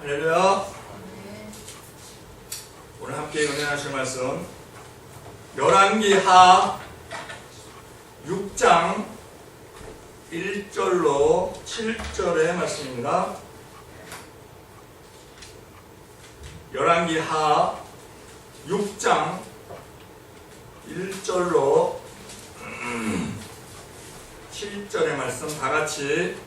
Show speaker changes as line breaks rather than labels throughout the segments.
할렐루야. 오늘 함께 은혜하실 말씀 열왕기하 6장 1절로 7절의 말씀입니다. 열왕기하 6장 1절로 7절의 말씀 다같이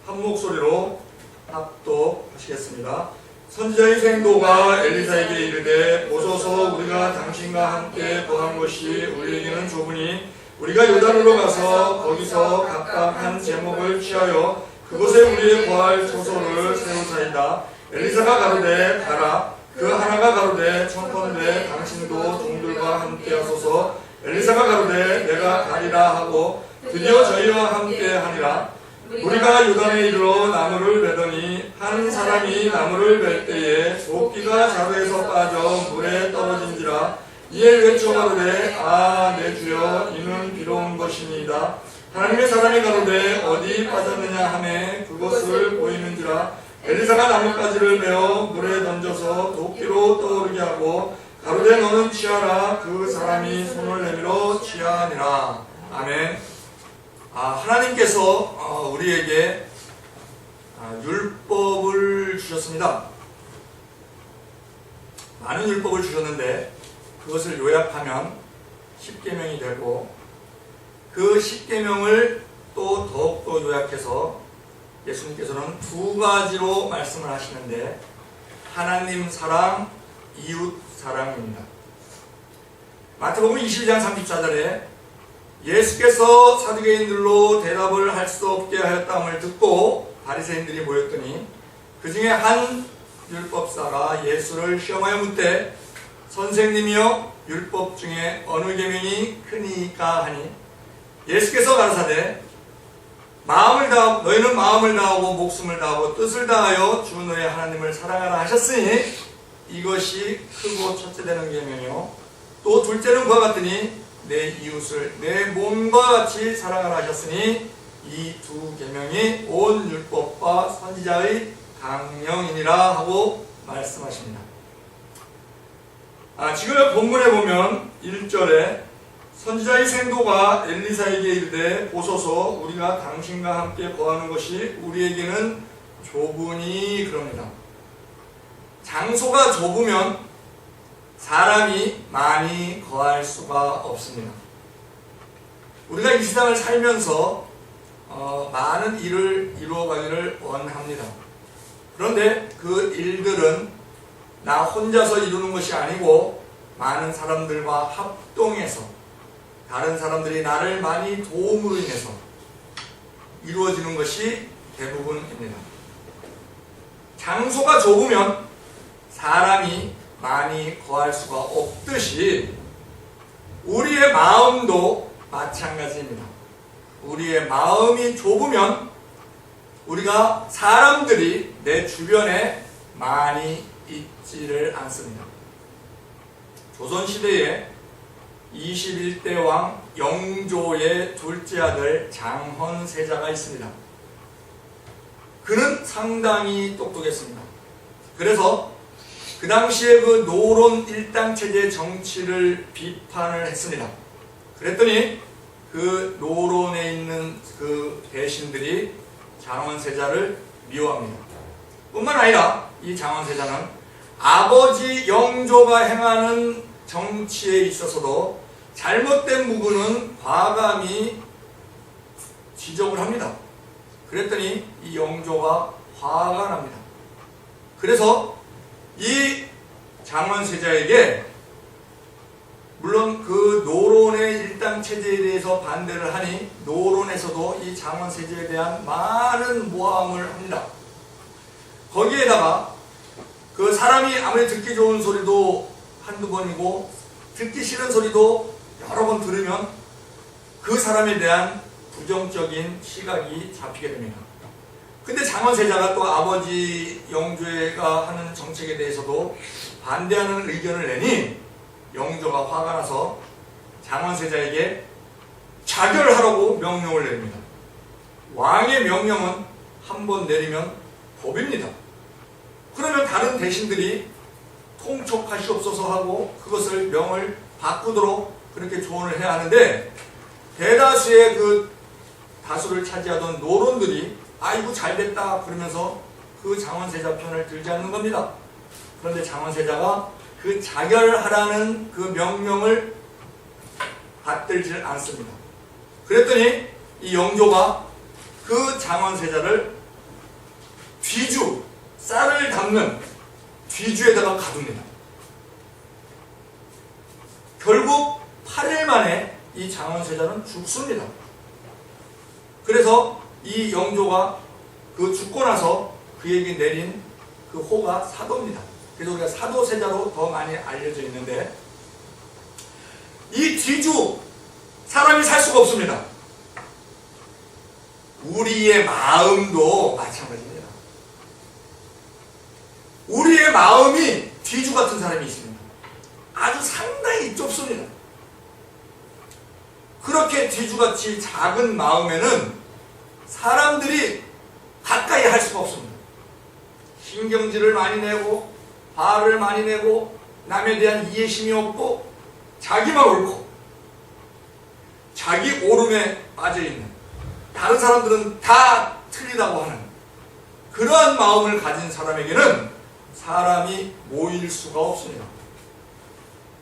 한 목소리로 합독하시겠습니다. 선지자의 생도가 엘리사에게 이르되 보소서 우리가 당신과 함께 거한 것이 우리에게는 좁으니 우리가 요단으로 가서 거기서 각각 한 제목을 취하여 그곳에 우리의 거할 초소를 세우사이다. 엘리사가 가로되 가라. 그 하나가 가로되 청컨대 당신도 종들과 함께 하소서. 엘리사가 가로되 내가 가리라 하고 드디어 저희와 함께 하니라. 우리가 요단에 이르러 나무를 베더니 한 사람이 나무를 벨 때에 조끼가 자루에서 빠져 물에 떨어진지라. 이에 외쳐 가로되 아 내 주여 이는 비로운 것이니이다. 하나님의 사람이 가로되 어디 빠졌느냐 하매 그것을 보이는지라. 엘리사가 나뭇가지를 베어 물에 던져서 도끼로 떠오르게 하고 가로되 너는 취하라. 그 사람이 손을 내밀어 취하니라. 아멘. 하나님께서 우리에게 율법을 주셨습니다. 많은 율법을 주셨는데 그것을 요약하면 10계명이 되고 그 10계명을 또 더욱더 요약해서 예수님께서는 두 가지로 말씀을 하시는데 하나님 사랑, 이웃 사랑입니다. 마태복음 22장 34절에 예수께서 사두개인들로 대답을 할 수 없게 하였다함을 듣고 바리새인들이 모였더니 그 중에 한 율법사가 예수를 시험하여 묻되 선생님이여 율법 중에 어느 계명이 크니까 하니 예수께서 가라사대 너희는 마음을 다하고 목숨을 다하고 뜻을 다하여 주 너의 하나님을 사랑하라 하셨으니 이것이 크고 첫째 되는 계명이요 또 둘째는 그와 같으니 내 이웃을 내 몸과 같이 사랑하라 하셨으니 이 두 계명이 온 율법과 선지자의 강령이니라 하고 말씀하십니다. 지금 본문에 보면 1절에 선지자의 생도가 엘리사에게 이르되 보소서 우리가 당신과 함께 거하는 것이 우리에게는 좁으니 그럽니다. 장소가 좁으면 사람이 많이 거할 수가 없습니다. 우리가 이 세상을 살면서 많은 일을 이루어가기를 원합니다. 그런데 그 일들은 나 혼자서 이루는 것이 아니고 많은 사람들과 합동해서 다른 사람들이 나를 많이 도움으로 인해서 이루어지는 것이 대부분입니다. 장소가 좁으면 사람이 많이 거할 수가 없듯이 우리의 마음도 마찬가지입니다. 우리의 마음이 좁으면 우리가 사람들이 내 주변에 많이 있지를 않습니다. 조선시대에 21대 왕 영조의 둘째 아들 장헌세자가 있습니다. 그는 상당히 똑똑했습니다. 그래서 그 당시에 그 노론 일당체제 정치를 비판을 했습니다. 그랬더니 그 노론에 있는 그 대신들이 장헌세자를 미워합니다. 뿐만 아니라 이 장헌세자는 아버지 영조가 행하는 정치에 있어서도 잘못된 부분은 과감히 지적을 합니다. 그랬더니 이 영조가 화가 납니다. 그래서 이 장헌세자에게 물론 그 노론의 일당체제에 대해서 반대를 하니 노론에서도 이 장헌세자에 대한 많은 모함을 합니다. 거기에다가 그 사람이 아무리 듣기 좋은 소리도 한두 번이고 듣기 싫은 소리도 여러 번 들으면 그 사람에 대한 부정적인 시각이 잡히게 됩니다. 근데 장헌세자가 또 아버지 영조가 하는 정책에 대해서도 반대하는 의견을 내니 영조가 화가 나서 장헌세자에게 자결하라고 명령을 내립니다. 왕의 명령은 한 번 내리면 법입니다. 그러면 다른 대신들이 통촉하시옵소서 하고 그것을 명을 바꾸도록 그렇게 조언을 해야 하는데, 대다수의 그 다수를 차지하던 노론들이 아이고 잘됐다 그러면서 그 장원세자 편을 들지 않는 겁니다. 그런데 장원세자가 그 자결하라는 그 명령을 받들지 않습니다. 그랬더니 이 영조가 그 장원세자를 뒤주, 쌀을 담는 뒤주에다가 가둡니다. 결국 8일 만에 이 장원세자는 죽습니다. 그래서 이 영조가 그 죽고 나서 그에게 내린 그 호가 사도입니다. 그래서 우리가 사도세자로 더 많이 알려져 있는데, 이 뒤주 사람이 살 수가 없습니다. 우리의 마음도 마찬가지입니다. 우리의 마음이 뒤주 같은 사람이 있습니다. 아주 상당히 좁습니다. 그렇게 뒤주같이 작은 마음에는 사람들이 가까이 할 수가 없습니다. 신경질을 많이 내고 화를 많이 내고 남에 대한 이해심이 없고 자기만 옳고 자기 오름에 빠져있는, 다른 사람들은 다 틀리다고 하는 그러한 마음을 가진 사람에게는 사람이 모일 수가 없습니다.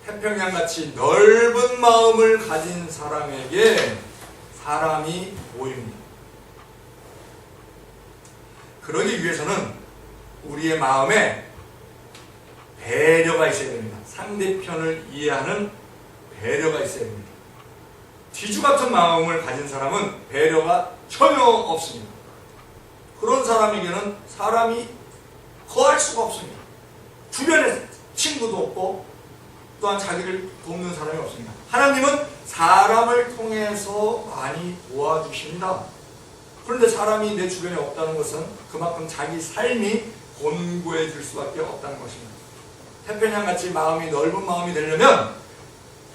태평양같이 넓은 마음을 가진 사람에게 사람이 모입니다. 그러기 위해서는 우리의 마음에 배려가 있어야 됩니다. 상대편을 이해하는 배려가 있어야 됩니다. 뒤주 같은 마음을 가진 사람은 배려가 전혀 없습니다. 그런 사람에게는 사람이 거할 수가 없습니다. 주변에 친구도 없고 또한 자기를 돕는 사람이 없습니다. 하나님은 사람을 통해서 많이 도와주십니다. 그런데 사람이 내 주변에 없다는 것은 그만큼 자기 삶이 곤고해질 수밖에 없다는 것입니다. 태평양같이 마음이 넓은 마음이 되려면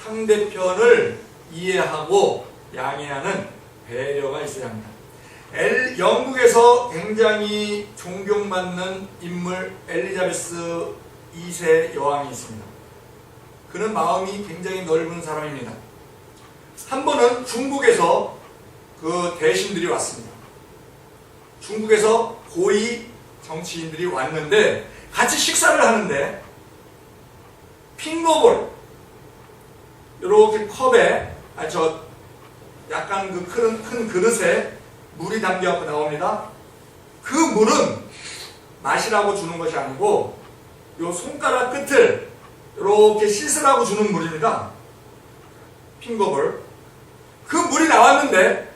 상대편을 이해하고 양해하는 배려가 있어야 합니다. 영국에서 굉장히 존경받는 인물 엘리자베스 2세 여왕이 있습니다. 그는 마음이 굉장히 넓은 사람입니다. 한 번은 중국에서 그 대신들이 왔습니다. 중국에서 고위 정치인들이 왔는데 같이 식사를 하는데 핑거볼, 이렇게 컵에 약간 그 큰 그릇에 물이 담겨갖고 나옵니다. 그 물은 마시라고 주는 것이 아니고 요 손가락 끝을 이렇게 씻으라고 주는 물입니다. 핑거볼. 그 물이 나왔는데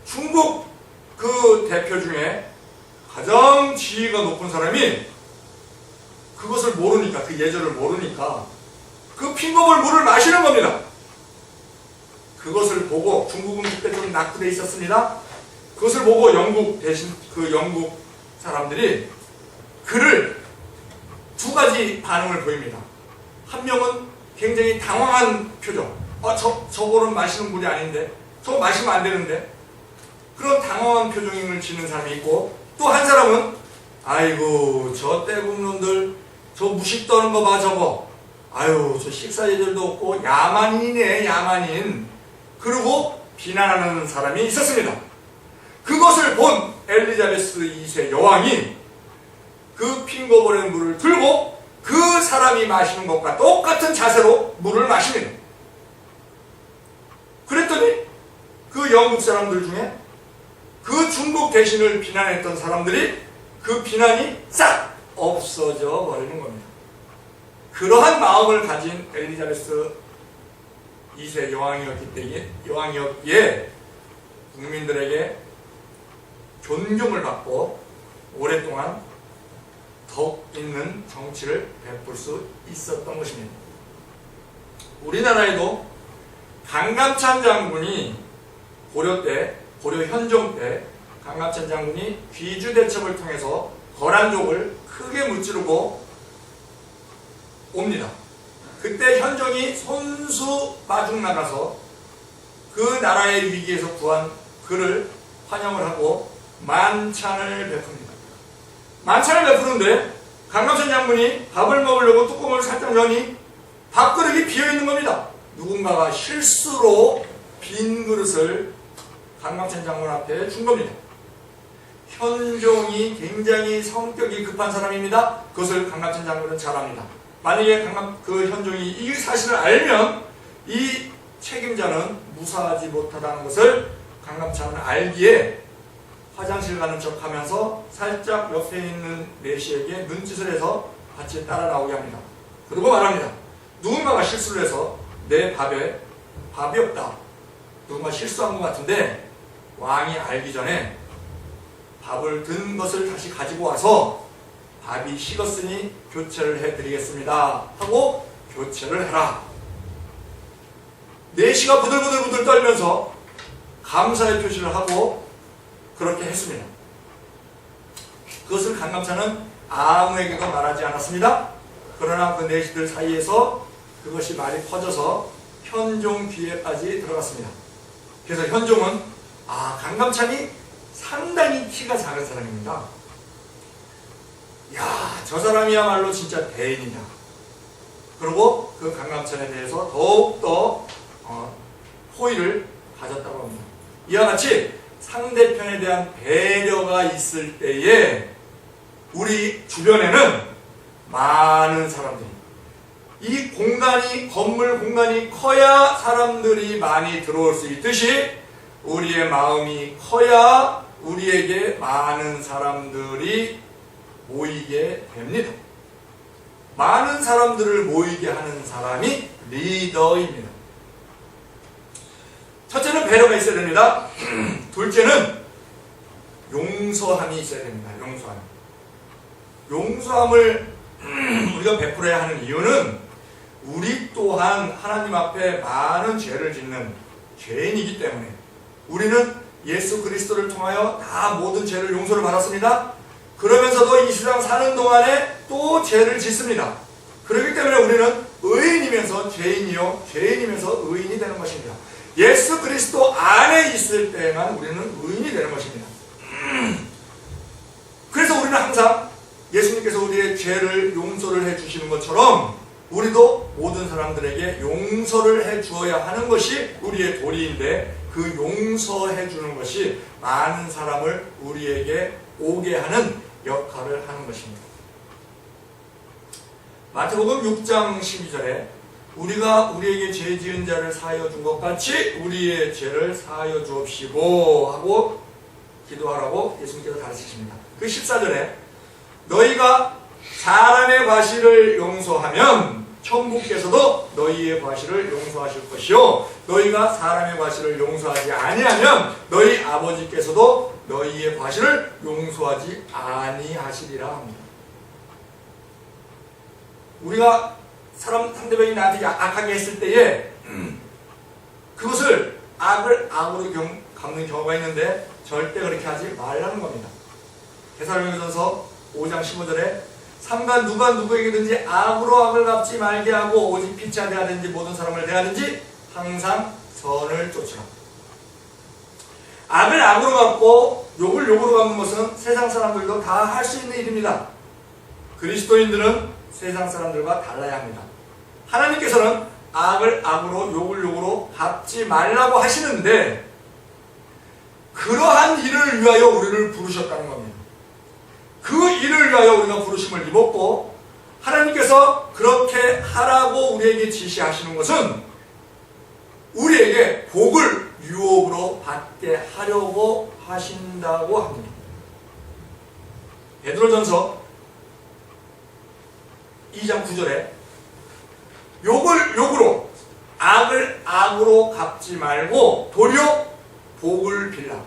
중국 그 대표 중에 가장 지위가 높은 사람이 그것을 모르니까, 그 예절을 모르니까 그 핑거볼 물을 마시는 겁니다. 그것을 보고, 중국은 그때 좀 낙후돼 있었습니다. 그것을 보고 영국 사람들이 그를 두 가지 반응을 보입니다. 한 명은 굉장히 당황한 표정. 저거는 마시는 물이 아닌데, 저거 마시면 안 되는데, 그런 당황한 표정을 지는 사람이 있고, 또 한 사람은 아이고 저 떼국놈들 저 무식 떠는 거 봐 저거, 아유 저 식사 예절도 없고 야만인이네 야만인, 그러고 비난하는 사람이 있었습니다. 그것을 본 엘리자베스 2세 여왕이 그 핑거볼의 물을 들고 그 사람이 마시는 것과 똑같은 자세로 물을 마십니다. 그랬더니 그 영국 사람들 중에 그 중국 대신을 비난했던 사람들이 그 비난이 싹 없어져 버리는 겁니다. 그러한 마음을 가진 엘리자베스 2세 여왕이었기에 국민들에게 존경을 받고 오랫동안 덕 있는 정치를 베풀 수 있었던 것입니다. 우리나라에도 강감찬 장군이 고려 현종 때 강감찬 장군이 귀주 대첩을 통해서 거란족을 크게 무찌르고 옵니다. 그때 현종이 손수 마중 나가서 그 나라의 위기에서 구한 그를 환영을 하고 만찬을 베풉니다. 만찬을 베푸는데 강감찬 장군이 밥을 먹으려고 뚜껑을 살짝 여니 밥그릇이 비어있는 겁니다. 누군가가 실수로 빈 그릇을 강감찬 장군 앞에 준 겁니다. 현종이 굉장히 성격이 급한 사람입니다. 그것을 강감찬 장군은 잘 압니다. 만약에 현종이 이 사실을 알면 이 책임자는 무사하지 못하다는 것을 강감찬은 알기에 화장실 가는 척 하면서 살짝 옆에 있는 내시에게 눈짓을 해서 같이 따라 나오게 합니다. 그리고 말합니다. 누군가가 실수를 해서 내 밥에 밥이 없다. 누군가 실수한 것 같은데 왕이 알기 전에 밥을 든 것을 다시 가지고 와서 밥이 식었으니 교체를 해드리겠습니다 하고 교체를 해라. 내시가 부들부들 떨면서 감사의 표시를 하고 그렇게 했습니다. 그것을 강감찬은 아무에게도 말하지 않았습니다. 그러나 그 내시들 사이에서 그것이 말이 퍼져서 현종 귀에까지 들어갔습니다. 그래서 현종은 강감찬이 상당히 키가 작은 사람입니다. 야, 저 사람이야말로 진짜 대인이다. 그리고 그 강감찬에 대해서 더욱더 호의를 가졌다고 합니다. 이와 같이 상대편에 대한 배려가 있을 때에 우리 주변에는 많은 사람들이 이 공간이 건물 공간이 커야 사람들이 많이 들어올 수 있듯이 우리의 마음이 커야 우리에게 많은 사람들이 모이게 됩니다. 많은 사람들을 모이게 하는 사람이 리더입니다. 첫째는 배려가 있어야 됩니다. 둘째는 용서함이 있어야 됩니다. 용서함을 우리가 베풀어야 하는 이유는 우리 또한 하나님 앞에 많은 죄를 짓는 죄인이기 때문에 우리는 예수 그리스도를 통하여 다 모든 죄를 용서를 받았습니다. 그러면서도 이 세상 사는 동안에 또 죄를 짓습니다. 그렇기 때문에 우리는 의인이면서 죄인이요 죄인이면서 의인이 되는 것입니다. 예수 그리스도 안에 있을 때만 우리는 의인이 되는 것입니다. 그래서 우리는 항상 예수님께서 우리의 죄를 용서를 해주시는 것처럼 우리도 모든 사람들에게 용서를 해주어야 하는 것이 우리의 도리인데 그 용서해 주는 것이 많은 사람을 우리에게 오게 하는 역할을 하는 것입니다. 마태복음 6장 12절에 우리가 우리에게 죄 지은 자를 사하여 준 것 같이 우리의 죄를 사하여 주옵시고 하고 기도하라고 예수님께서 가르치십니다. 그 14절에 너희가 사람의 과실을 용서하면 천국께서도 너희의 과실을 용서하실 것이요 너희가 사람의 과실을 용서하지 아니하면 너희 아버지께서도 너희의 과실을 용서하지 아니하시리라 합니다. 우리가 상대방이 나한테 악하게 했을 때에 그것을 악을 악으로 갚는 경우가 있는데 절대 그렇게 하지 말라는 겁니다. 데살로니가전서 5장 15절에 삼가 누가 누구에게든지 악으로 악을 갚지 말게 하고 오직 피차 대하든지 모든 사람을 대하든지 항상 선을 쫓으라. 악을 악으로 갚고 욕을 욕으로 갚는 것은 세상 사람들도 다 할 수 있는 일입니다. 그리스도인들은 세상 사람들과 달라야 합니다. 하나님께서는 악을 악으로 욕을 욕으로 갚지 말라고 하시는데 그러한 일을 위하여 우리를 부르셨다는 겁니다. 그 일을 위하여 우리가 부르심을 입었고 하나님께서 그렇게 하라고 우리에게 지시하시는 것은 우리에게 복을 유업으로 받게 하려고 하신다고 합니다. 베드로전서 2장 9절에 욕을 욕으로 악을 악으로 갚지 말고 도리어 복을 빌라.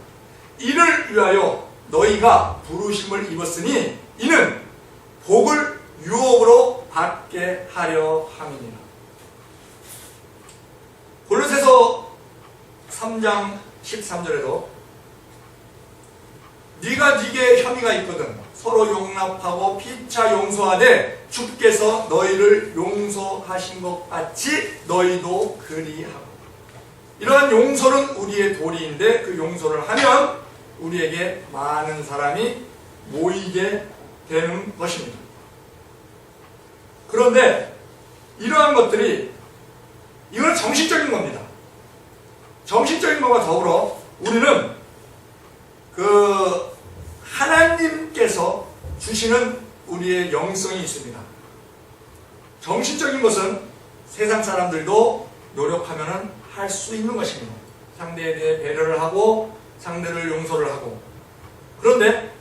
이를 위하여 너희가 부르심을 입었으니 이는 복을 유업으로 받게 하려 함이니라. 골로새서 3장 13절에도 네가 네게 혐의가 있거든 서로 용납하고 피차 용서하되 주께서 너희를 용서하신 것 같이 너희도 그리하고. 이러한 용서는 우리의 도리인데 그 용서를 하면 우리에게 많은 사람이 모이게 되는 것입니다. 그런데 이러한 것들이 이건 정신적인 겁니다. 정신적인 것과 더불어 우리는 하나님께서 주시는 우리의 영성이 있습니다. 정신적인 것은 세상 사람들도 노력하면 할 수 있는 것입니다. 상대에 대해 배려를 하고 상대를 용서를 하고. 그런데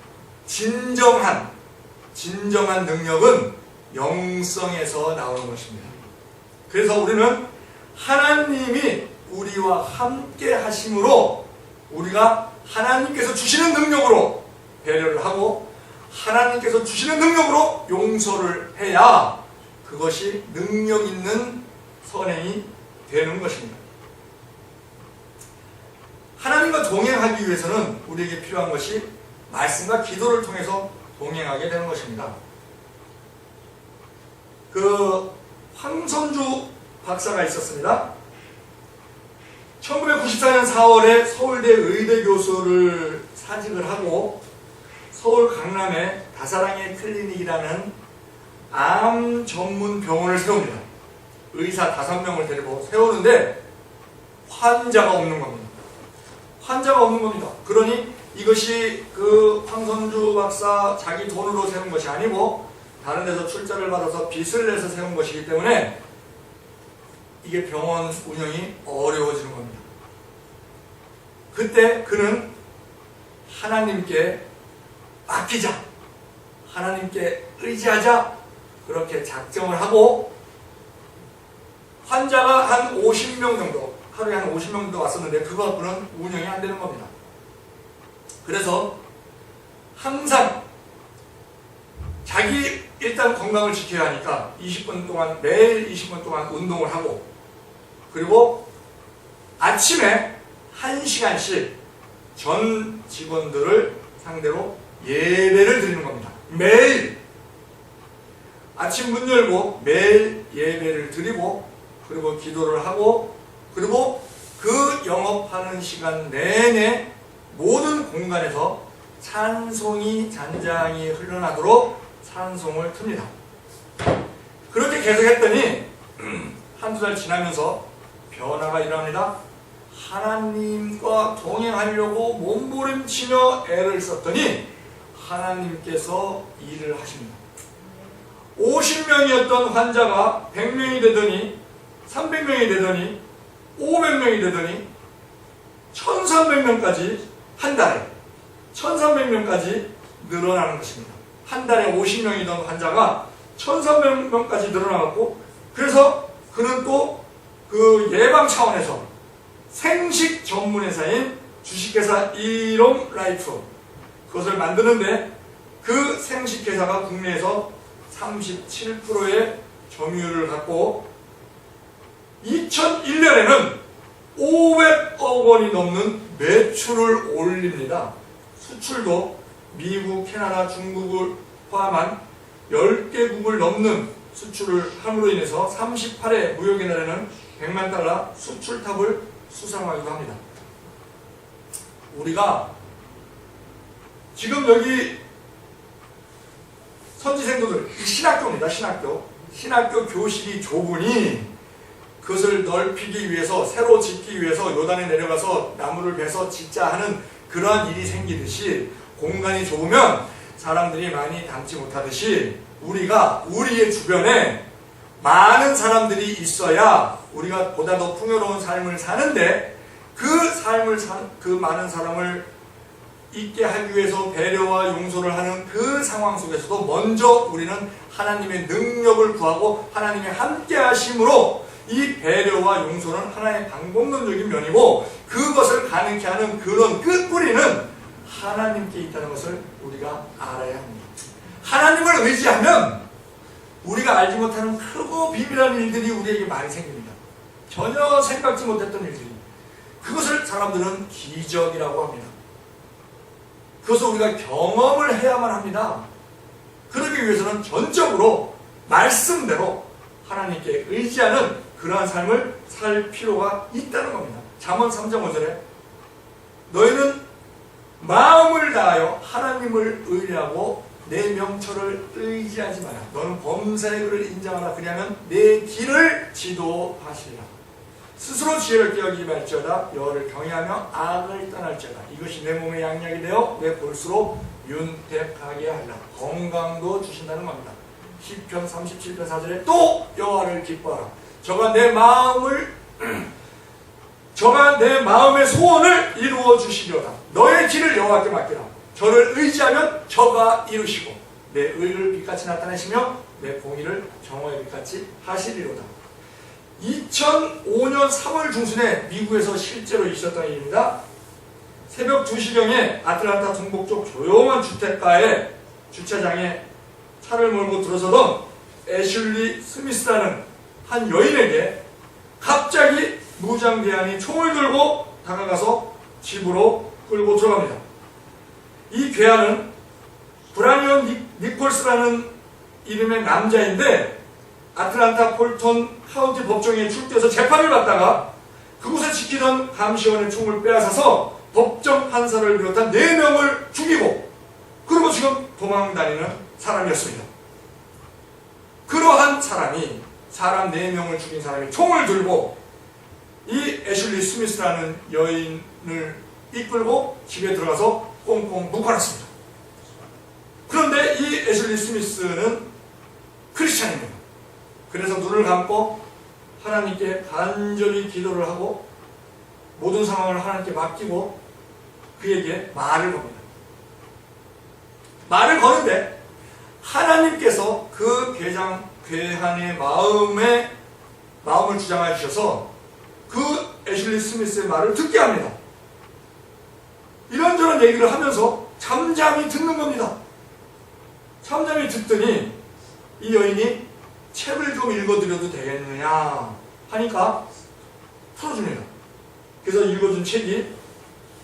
진정한 능력은 영성에서 나오는 것입니다. 그래서 우리는 하나님이 우리와 함께 하심으로 우리가 하나님께서 주시는 능력으로 배려를 하고 하나님께서 주시는 능력으로 용서를 해야 그것이 능력 있는 선행이 되는 것입니다. 하나님과 동행하기 위해서는 우리에게 필요한 것이 말씀과 기도를 통해서 동행하게 되는 것입니다. 황선주 박사가 있었습니다. 1994년 4월에 서울대 의대 교수를 사직을 하고 서울 강남에 다사랑의 클리닉이라는 암 전문 병원을 세웁니다. 의사 5명을 데리고 세우는데 환자가 없는 겁니다. 환자가 없는 겁니다. 그러니 이것이 황선주 박사 자기 돈으로 세운 것이 아니고 다른 데서 출자를 받아서 빚을 내서 세운 것이기 때문에 이게 병원 운영이 어려워지는 겁니다. 그때 그는 하나님께 맡기자, 하나님께 의지하자, 그렇게 작정을 하고 환자가 한 50명 정도, 하루에 한 50명 정도 왔었는데 그거 갖고는 운영이 안 되는 겁니다. 그래서 항상 자기 일단 건강을 지켜야 하니까 20분 동안, 매일 20분 동안 운동을 하고, 그리고 아침에 1시간씩 전 직원들을 상대로 예배를 드리는 겁니다. 매일 아침 문 열고 매일 예배를 드리고, 그리고 기도를 하고, 그리고 그 영업하는 시간 내내 모든 공간에서 찬송이 잔잔히 흘러나도록 찬송을 틉니다. 그렇게 계속 했더니 한두 달 지나면서 변화가 일어납니다. 하나님과 동행하려고 몸부림치며 애를 썼더니 하나님께서 일을 하십니다. 50명이었던 환자가 100명이 되더니 300명이 되더니 500명이 되더니 1300명까지 한 달에 1300명까지 늘어나는 것입니다. 한 달에 50명이던 환자가 1300명까지 늘어나고, 그래서 그는 또 예방 차원에서 생식 전문 회사인 주식회사 이롬라이프 그것을 만드는데, 그 생식회사가 국내에서 37%의 점유율을 갖고 2001년에는 500억 원이 넘는 매출을 올립니다. 수출도 미국, 캐나다, 중국을 포함한 10개국을 넘는 수출을 함으로 인해서 38회 무역의 날에는 100만 달러 수출탑을 수상하기도 합니다. 우리가 지금 여기 선지생도들, 신학교입니다. 신학교 교실이 좁으니 그것을 넓히기 위해서, 새로 짓기 위해서 요단에 내려가서 나무를 베서 짓자 하는 그러한 일이 생기듯이, 공간이 좁으면 사람들이 많이 담지 못하듯이 우리가 우리의 주변에 많은 사람들이 있어야 우리가 보다 더 풍요로운 삶을 사는데, 그 많은 사람을 있게 하기 위해서 배려와 용서를 하는 그 상황 속에서도 먼저 우리는 하나님의 능력을 구하고 하나님의 함께 하심으로 이 배려와 용서는 하나의 방법론적인 면이고, 그것을 가능케 하는 그런 끝뿌리는 하나님께 있다는 것을 우리가 알아야 합니다. 하나님을 의지하면 우리가 알지 못하는 크고 비밀한 일들이 우리에게 많이 생깁니다. 전혀 생각지 못했던 일들이. 그것을 사람들은 기적이라고 합니다. 그것을 우리가 경험을 해야만 합니다. 그러기 위해서는 전적으로 말씀대로 하나님께 의지하는 그러한 삶을 살 필요가 있다는 겁니다. 잠언 3장 5절에 너희는 마음을 다하여 하나님을 의뢰하고 내 명철을 의지하지 마라. 너는 범사의 그를 인정하라. 그리하면 내 길을 지도하시리라. 스스로 지혜를 깨어기 말지어다. 여호와를 경외하며 악을 떠날지어다. 이것이 내 몸의 양약이 되어 내 볼수록 윤택하게 하리라. 건강도 주신다는 겁니다. 시편 37편 4절에 또 여호와를 기뻐하라. 저가 내 마음의 소원을 이루어 주시려다. 너의 길을 여호와께 맡기라. 저를 의지하면 저가 이루시고 내 의를 빛같이 나타내시며 내 공의를 정오의 빛같이 하시리로다. 2005년 3월 중순에 미국에서 실제로 있었던 일입니다. 새벽 2시경에 아틀란타 동북쪽 조용한 주택가의 주차장에 차를 몰고 들어서던 애슐리 스미스라는 한 여인에게 갑자기 무장대원이 총을 들고 다가가서 집으로 끌고 들어갑니다. 이 괴한은 브라이언 니콜스라는 이름의 남자인데 아틀란타 폴턴 카운티 법정에 출두해서 재판을 받다가 그곳에 지키던 감시원의 총을 빼앗아서 법정 판사를 비롯한 4명을 죽이고 그리고 지금 도망다니는 사람이었습니다. 그러한 사람이 사람 4명을 죽인 사람이 총을 들고 이 애슐리 스미스라는 여인을 이끌고 집에 들어가서 꽁꽁 묶어놨습니다. 그런데 이 애슐리 스미스는 크리스찬입니다. 그래서 눈을 감고 하나님께 간절히 기도를 하고 모든 상황을 하나님께 맡기고 그에게 말을 겁니다. 말을 거는데 하나님께서 그 괴한의 마음을 주장해 주셔서 그 애슐리 스미스의 말을 듣게 합니다. 이런저런 얘기를 하면서 잠잠히 듣는 겁니다. 잠잠히 듣더니 이 여인이 책을 좀 읽어드려도 되겠느냐 하니까 풀어줍니다. 그래서 읽어준 책이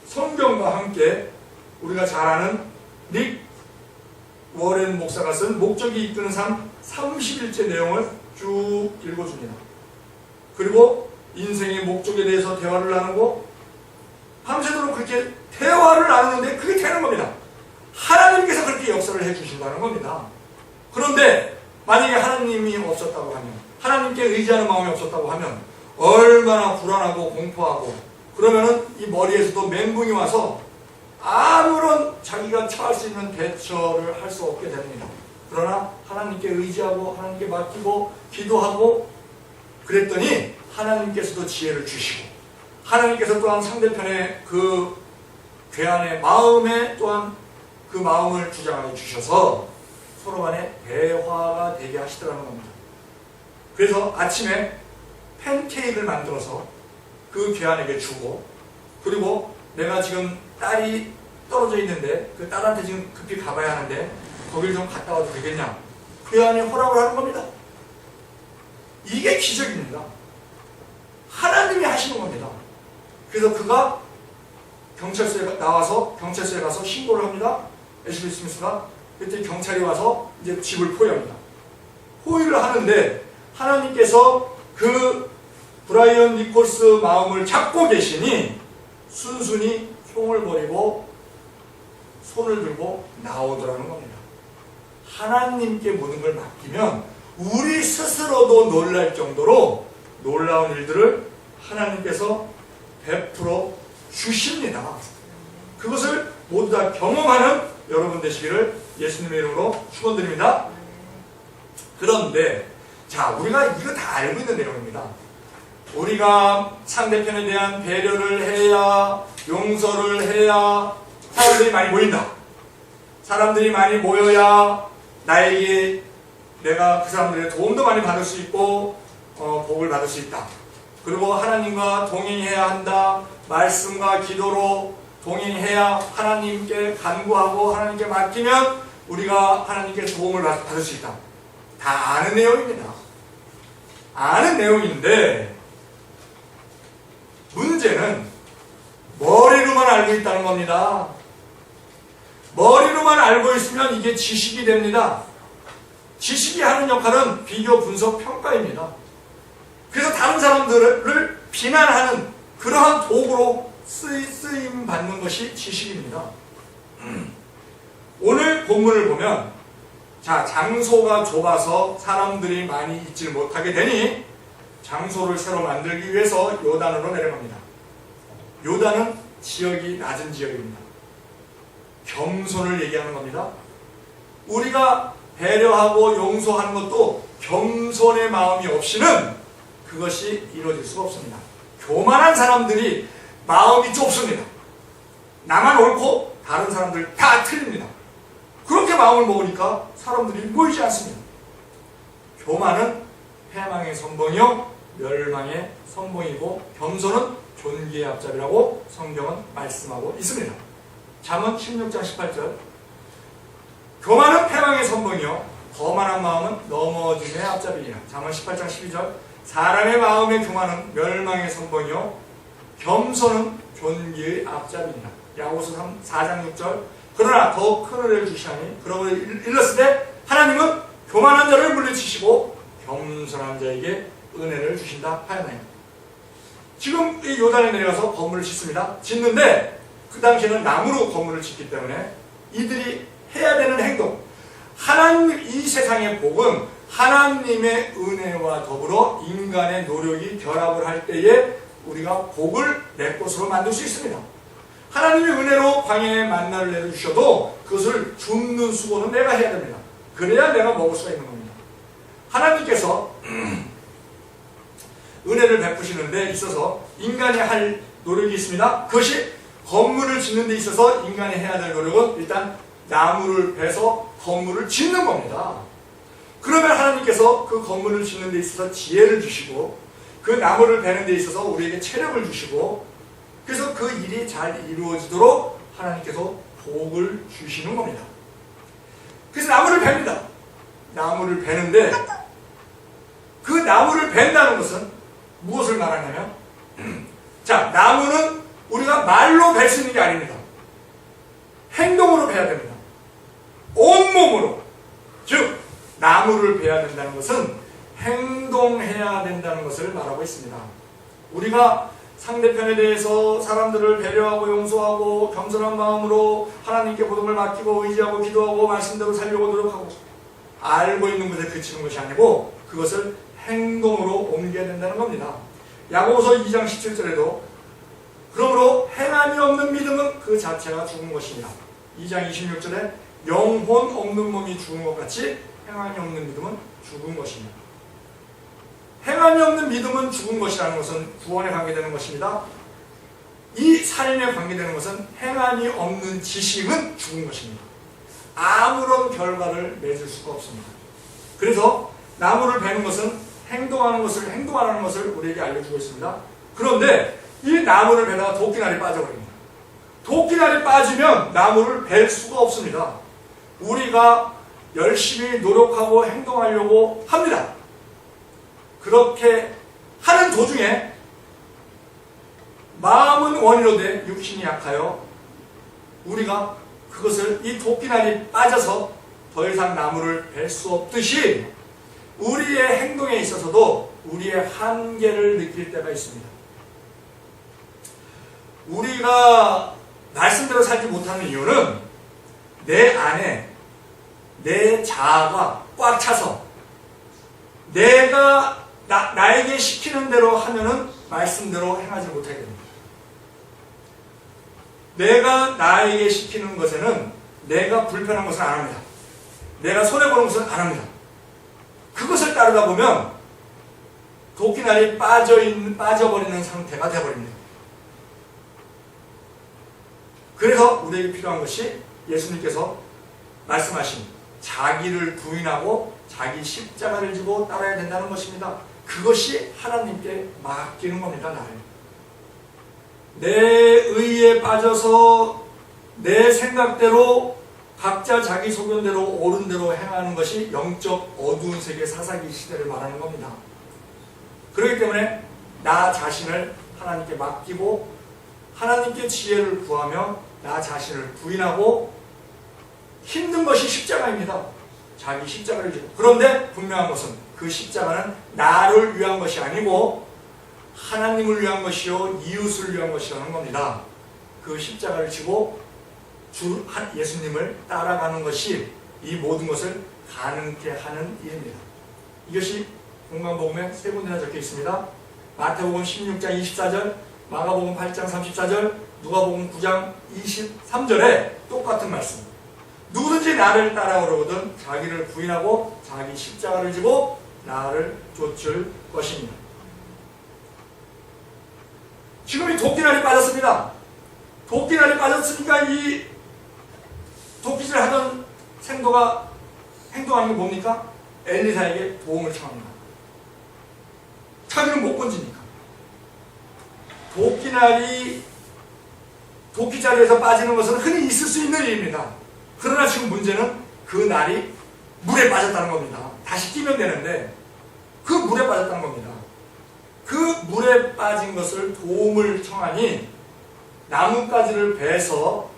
성경과 함께 우리가 잘 아는 닉 워렌 목사가 쓴 목적이 이끄는 삶 30일째 내용을 쭉 읽어줍니다. 그리고 인생의 목적에 대해서 대화를 나누고 밤새도록 그렇게 대화를 나누는데 그게 되는 겁니다. 하나님께서 그렇게 역사를 해주신다는 겁니다. 그런데 만약에 하나님이 없었다고 하면, 하나님께 의지하는 마음이 없었다고 하면 얼마나 불안하고 공포하고, 그러면은 이 머리에서도 멘붕이 와서 아무런 자기가 처할 수 있는 대처를 할 수 없게 됩니다. 그러나 하나님께 의지하고 하나님께 맡기고 기도하고 그랬더니 하나님께서도 지혜를 주시고, 하나님께서 또한 상대편의 그 괴한의 마음에 또한 그 마음을 주장하여 주셔서 서로 간에 대화가 되게 하시더라는 겁니다. 그래서 아침에 팬케이크를 만들어서 그 괴한에게 주고, 그리고 내가 지금 딸이 떨어져 있는데 그 딸한테 지금 급히 가봐야 하는데 거길 좀 갔다 와도 되겠냐, 괴한이 허락을 하는 겁니다. 이게 기적입니다. 하나님이 하시는 겁니다. 그래서 그가 경찰서에 나와서 경찰서에 가서 신고를 합니다. 애슐리 스미스가. 그때 경찰이 와서 이제 집을 포위합니다. 포위를 하는데 하나님께서 그 브라이언 니콜스 마음을 잡고 계시니 순순히 총을 버리고 손을 들고 나오더라는 겁니다. 하나님께 모든 걸 맡기면 우리 스스로도 놀랄 정도로 놀라운 일들을 하나님께서 베풀어 주십니다. 그것을 모두 다 경험하는 여러분 되시기를 예수님의 이름으로 축원드립니다. 그런데 자, 우리가 이거 다 알고 있는 내용입니다. 우리가 상대편에 대한 배려를 해야, 용서를 해야 사람들이 많이 모인다. 사람들이 많이 모여야 나에게 내가 그 사람들의 도움도 많이 받을 수 있고 복을 받을 수 있다. 그리고 하나님과 동행해야 한다. 말씀과 기도로 동행해야 하나님께 간구하고 하나님께 맡기면 우리가 하나님께 도움을 받을 수 있다. 다 아는 내용입니다. 아는 내용인데 문제는 머리로만 알고 있다는 겁니다. 머리로만 알고 있으면 이게 지식이 됩니다. 지식이 하는 역할은 비교, 분석, 평가입니다. 그래서 다른 사람들을 비난하는 그러한 도구로 쓰임 받는 것이 지식입니다. 오늘 본문을 보면 자, 장소가 좁아서 사람들이 많이 있지 못하게 되니 장소를 새로 만들기 위해서 요단으로 내려갑니다. 요단은 지역이 낮은 지역입니다. 겸손을 얘기하는 겁니다. 우리가 배려하고 용서하는 것도 겸손의 마음이 없이는 그것이 이루어질 수가 없습니다. 교만한 사람들이 마음이 좁습니다. 나만 옳고 다른 사람들 다 틀립니다. 그렇게 마음을 먹으니까 사람들이 모이지 않습니다. 교만은 패망의 선봉이요 멸망의 선봉이고, 겸손은 존귀의 앞잡이라고 성경은 말씀하고 있습니다. 잠언 16장 18절, 교만은 패망의 선봉이요 거만한 마음은 넘어짐의 앞잡이니라. 잠언 18장 12절, 사람의 마음의 교만은 멸망의 선봉이요 겸손은 존귀의 앞잡이니라. 야고보서 4장 6절, 그러나 더 큰 은혜를 주시하니 그러므로 일렀을 때 하나님은 교만한 자를 물리치시고 겸손한 자에게 은혜를 주신다 하였나요. 지금 이 요단에 내려가서 건물을 짓습니다. 짓는데 그 당시에는 나무로 건물을 짓기 때문에 이들이 해야 되는 행동, 하나님, 이 세상의 복은 하나님의 은혜와 더불어 인간의 노력이 결합을 할 때에 우리가 복을 내 것으로 만들 수 있습니다. 하나님의 은혜로 광야에 만나를 내려주셔도 그것을 줍는 수고는 내가 해야 됩니다. 그래야 내가 먹을 수가 있는 겁니다. 하나님께서 은혜를 베푸시는 데 있어서 인간이 할 노력이 있습니다. 그것이 건물을 짓는 데 있어서 인간이 해야 될 노력은 일단 나무를 베서 건물을 짓는 겁니다. 그러면 하나님께서 그 건물을 짓는 데 있어서 지혜를 주시고 그 나무를 베는 데 있어서 우리에게 체력을 주시고, 그래서 그 일이 잘 이루어지도록 하나님께서 복을 주시는 겁니다. 그래서 나무를 베입니다. 나무를 베는데 그 나무를 벤다는 것은 무엇을 말하냐면, 자, 나무는 우리가 말로 벨 수 있는 게 아닙니다. 행동으로 베야 됩니다. 온몸으로. 즉 나무를 베야 된다는 것은 행동해야 된다는 것을 말하고 있습니다. 우리가 상대편에 대해서 사람들을 배려하고 용서하고 겸손한 마음으로 하나님께 모든 걸 맡기고 의지하고 기도하고 말씀대로 살려고 노력하고 알고 있는 것에 그치는 것이 아니고 그것을 행동으로 옮겨야 된다는 겁니다. 야고보서 2장 17절에도 그러므로 행함이 없는 믿음은 그 자체가 죽은 것입니다. 2장 26절에 영혼 없는 몸이 죽은 것 같이 행함이 없는 믿음은 죽은 것입니다. 행함이 없는 믿음은 죽은 것이라는 것은 구원에 관계되는 것입니다. 이 삶에 관계되는 것은 행함이 없는 지식은 죽은 것입니다. 아무런 결과를 맺을 수가 없습니다. 그래서 나무를 베는 것은 행동하는 것을 우리에게 알려주고 있습니다. 그런데 이 나무를 베다가 도끼날이 빠져버립니다. 도끼날이 빠지면 나무를 벨 수가 없습니다. 우리가 열심히 노력하고 행동하려고 합니다. 그렇게 하는 도중에 마음은 원이로되 육신이 약하여 우리가 그것을 이 도끼날이 빠져서 더 이상 나무를 벨 수 없듯이 우리의 행동에 있어서도 우리의 한계를 느낄 때가 있습니다. 우리가 말씀대로 살지 못하는 이유는 내 안에 내 자아가 꽉 차서 내가 나에게 시키는 대로 하면은 말씀대로 행하지 못하게 됩니다. 내가 나에게 시키는 것에는 내가 불편한 것은 안 합니다. 내가 손해보는 것은 안 합니다. 그것을 따르다 보면 도끼날이 빠져버리는 상태가 되어버립니다. 그래서 우리에게 필요한 것이 예수님께서 말씀하신 자기를 부인하고 자기 십자가를 지고 따라야 된다는 것입니다. 그것이 하나님께 맡기는 겁니다. 나를. 내 의에 빠져서 내 생각대로 각자 자기 소견대로 옳은 대로 행하는 것이 영적 어두운 세계 사사기 시대를 말하는 겁니다. 그렇기 때문에 나 자신을 하나님께 맡기고 하나님께 지혜를 구하며 나 자신을 부인하고 힘든 것이 십자가입니다. 자기 십자가를 지고. 그런데 분명한 것은 그 십자가는 나를 위한 것이 아니고 하나님을 위한 것이요 이웃을 위한 것이라는 겁니다. 그 십자가를 지고 예수님을 따라가는 것이 이 모든 것을 가능케 하는 일입니다. 이것이 공관복음에 세 군데나 적혀 있습니다. 마태복음 16장 24절, 마가복음 8장 34절, 누가복음 9장 23절에 똑같은 말씀. 누구든지 나를 따라오려거든 자기를 부인하고 자기 십자가를 지고 나를 쫓을 것입니다. 지금 이 도끼날이 빠졌습니다. 도끼날이 빠졌으니까 이 도끼질 하던 생도가 행동하는 게 뭡니까? 엘리사에게 도움을 청합니다. 자기는 못 건지니까. 도끼날이 도끼자루에서 빠지는 것은 흔히 있을 수 있는 일입니다. 그러나 지금 문제는 그 날이 물에 빠졌다는 겁니다. 다시 끼면 되는데 그 물에 빠졌다는 겁니다. 그 물에 빠진 것을 도움을 청하니 나뭇가지를 베서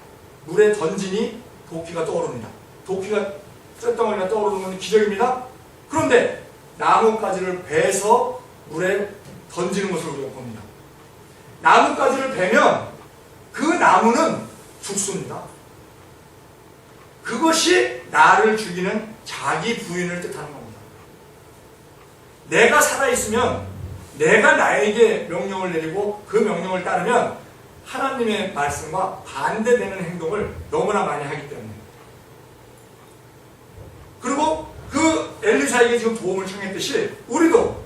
물에 던지니 도끼가 떠오릅니다. 도끼가 쇳덩어리가 떠오르는 건 기적입니다. 그런데 나뭇가지를 베서 물에 던지는 것을 우리가 봅니다. 나뭇가지를 베면 그 나무는 죽습니다. 그것이 나를 죽이는 자기 부인을 뜻하는 겁니다. 내가 살아있으면 내가 나에게 명령을 내리고 그 명령을 따르면 하나님의 말씀과 반대되는 행동을 너무나 많이 하기 때문에. 그리고 그 엘리사에게 지금 도움을 청했듯이 우리도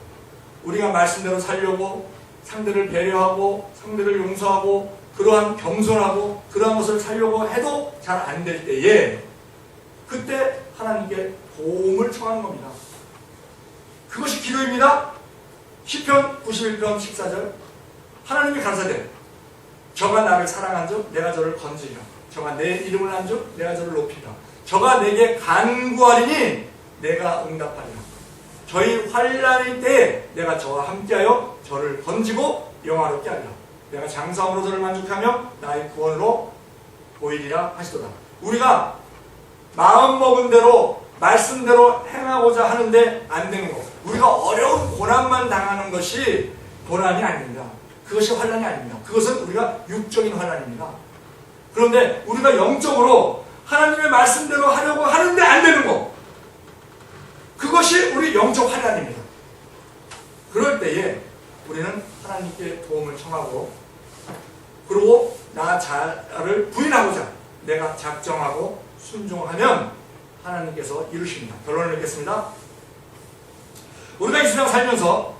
우리가 말씀대로 살려고 상대를 배려하고 상대를 용서하고 그러한 겸손하고 그러한 것을 살려고 해도 잘 안 될 때에 그때 하나님께 도움을 청하는 겁니다. 그것이 기도입니다. 시편 91편 14절 하나님이 가라사대 저가 나를 사랑한즉 내가 저를 건지리라. 저가 내 이름을 한즉 내가 저를 높이리라. 저가 내게 간구하리니 내가 응답하리라. 저희 환난일 때에 내가 저와 함께하여 저를 건지고 영화롭게 하리라. 내가 장사함으로 저를 만족하며 나의 구원으로 보이리라 하시도다. 우리가 마음먹은 대로 말씀대로 행하고자 하는데 안 되는 것, 우리가 어려운 고난만 당하는 것이 고난이 아닙니다. 그것이 환난이 아닙니다. 그것은 우리가 육적인 환난입니다. 그런데 우리가 영적으로 하나님의 말씀대로 하려고 하는데 안 되는 것, 그것이 우리 영적 환난입니다. 그럴 때에 우리는 하나님께 도움을 청하고 그리고 나 자를 부인하고자 내가 작정하고 순종하면 하나님께서 이루십니다. 결론을 맺겠습니다. 우리가 이 세상 살면서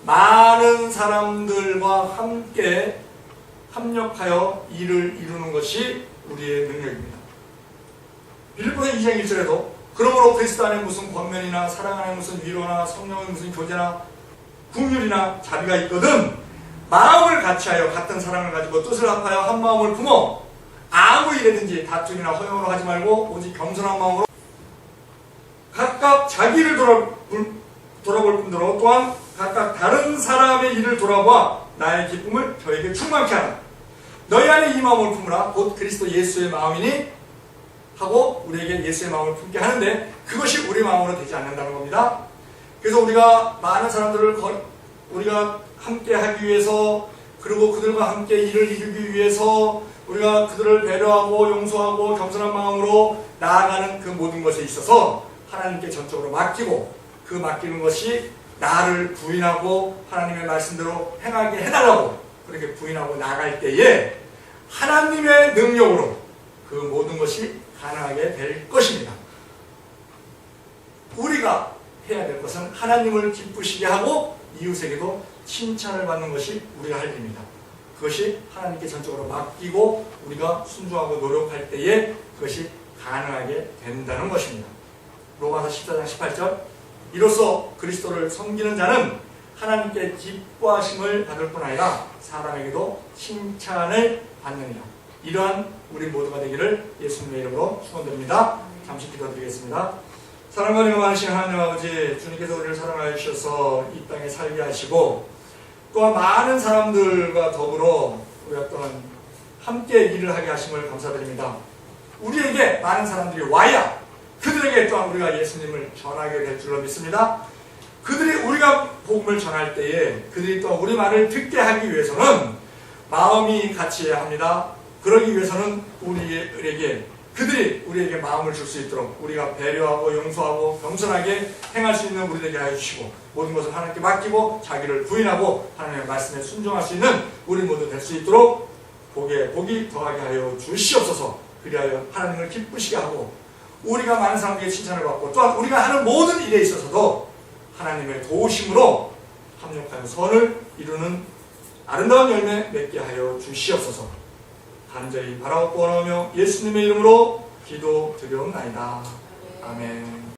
많은 사람들과 함께 합력하여 일을 이루는 것이 우리의 능력입니다. 빌립보서 2장 1절에도 그러므로 그리스도 안에 무슨 권면이나 사랑 안에 무슨 위로나 성령의 무슨 교제나 긍휼이나 자비가 있거든 마음을 같이하여 같은 사랑을 가지고 뜻을 합하여 한 마음을 품어 아무 일에든지 다툼이나 허용으로 하지 말고 오직 겸손한 마음으로 각각 자기를 돌아볼 뿐더러 또한 각각 다른 사람의 일을 돌아봐 나의 기쁨을 저에게 충만케 하라. 너희 안에 이 마음을 품으라. 곧 그리스도 예수의 마음이니 하고 우리에게 예수의 마음을 품게 하는데 그것이 우리 마음으로 되지 않는다는 겁니다. 그래서 우리가 많은 사람들을 우리가 함께 하기 위해서 그리고 그들과 함께 일을 이루기 위해서 우리가 그들을 배려하고 용서하고 겸손한 마음으로 나아가는 그 모든 것에 있어서 하나님께 전적으로 맡기고 그 맡기는 것이 나를 부인하고 하나님의 말씀대로 행하게 해달라고 그렇게 부인하고 나갈 때에 하나님의 능력으로 그 모든 것이 가능하게 될 것입니다. 우리가 해야 될 것은 하나님을 기쁘시게 하고 이웃에게도 칭찬을 받는 것이 우리가 할 일입니다. 그것이 하나님께 전적으로 맡기고 우리가 순종하고 노력할 때에 그것이 가능하게 된다는 것입니다. 로마서 14장 18절 이로써 그리스도를 섬기는 자는 하나님께 기뻐하심을 받을 뿐 아니라 사람에게도 칭찬을 받느니라. 이러한 우리 모두가 되기를 예수님의 이름으로 축원드립니다. 잠시 기도드리겠습니다. 사랑과 은혜가 많으신 하나님 아버지, 주님께서 우리를 사랑하여 주셔서 이 땅에 살게 하시고 또한 많은 사람들과 더불어 우리가 또한 함께 일을 하게 하심을 감사드립니다. 우리에게 많은 사람들이 와야 그들에게 또한 우리가 예수님을 전하게 될 줄로 믿습니다. 그들이 우리가 복음을 전할 때에 그들이 또 우리 말을 듣게 하기 위해서는 마음이 같이 해야 합니다. 그러기 위해서는 우리에게 그들이 우리에게 마음을 줄 수 있도록 우리가 배려하고 용서하고 겸손하게 행할 수 있는 우리 되게 하여 주시고, 모든 것을 하나님께 맡기고 자기를 부인하고 하나님의 말씀에 순종할 수 있는 우리 모두 될 수 있도록 복에 복이 더하게 하여 주시옵소서. 그리하여 하나님을 기쁘시게 하고 우리가 많은 사람에게 칭찬을 받고, 또한 우리가 하는 모든 일에 있어서도 하나님의 도우심으로 합력하여 선을 이루는 아름다운 열매 맺게 하여 주시옵소서. 간절히 바라옵고 원하며 예수님의 이름으로 기도드리옵나이다. 아멘.